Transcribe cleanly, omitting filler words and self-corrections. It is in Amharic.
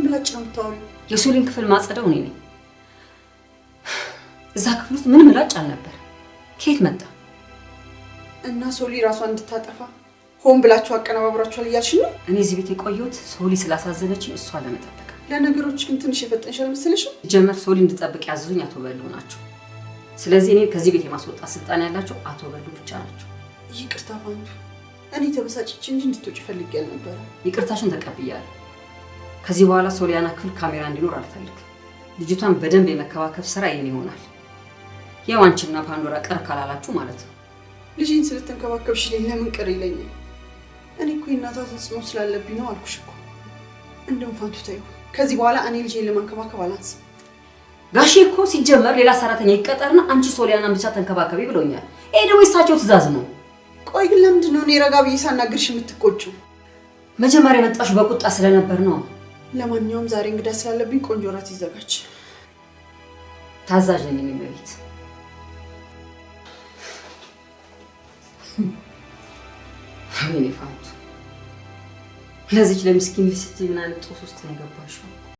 ምላጭ ነው የምታወሪው? የሶሊን ክፍል ማጸዳው እኔ ነኝ። እዛ ክፍል ውስጥ ምንም ምላጭ አልነበር። ከየት መጣ? እና ሶሊ ራሷን እንድታጠፋ ሆን ብላችሁ አቀነባብራችኋል እያልሽ ነው? እኔ እዚህ ቤት የቆየሁት ሶሊ ስላሳዘነችኝ እሷን ለመጠበቅ። ለነገሮች ግን ትንሽ የፈጠንሽ አልመሰለሽም? ጀመር ሶሊ እንድጠብቅ ያዘዙኝ አቶ በሉ ናቸው። ስለዚህ እኔ ከዚህ ቤት የማስወጣት ስልጣን ያላቸው አቶ በሉ ብቻ ናቸው። ይቅርታ ፋንቱ፣ እኔ ተበሳጭቼ እንጂ እንድትወጪ ፈልጌ አልነበረ። ይቅርታሽን ተቀብያለሁ። ከዚህ በኋላ ሶሊያና ክፍል ካሜራ እንዲኖር አልፈልግም። ልጅቷን በደንብ የመከባከብ ስራ የኔ ይሆናል። ያው አንቺና ፓንዶራ ቀር ካላላችሁ ማለት ነው። ልጅን ስለተንከባከብሽ ለምን ቅር ይለኛል? እኔ እኮ የእናቷ ተጽዕኖ ስላለብኝ ነው አልኩሽ እኮ። እንደውም ፋንቱ ተይው፣ ከዚህ በኋላ እኔ ልጄን ለማንከባከብ አላንስም። ጋሼ እኮ ሲጀመር ሌላ ሰራተኛ ይቀጠርና አንቺ ሶሊያናን ብቻ ተንከባከቢ ብሎኛል። ይሄ ደግሞ የእሳቸው ትዕዛዝ ነው። ቆይ ግን ለምንድን ነው እኔ ረጋ ብዬ ሳናግርሽ የምትቆጩ? መጀመሪያ የመጣሽ በቁጣ ስለነበር ነው። ለማንኛውም ዛሬ እንግዳ ስላለብኝ ቆንጆ ራት ይዘጋጅ። ታዛዥ ነኝ እመቤት። ወይኔ ፋንቱ፣ ለዚች ለምስኪን ልጅ ስትይ ምን አይነት ጦስ ውስጥ ነው የገባሽው?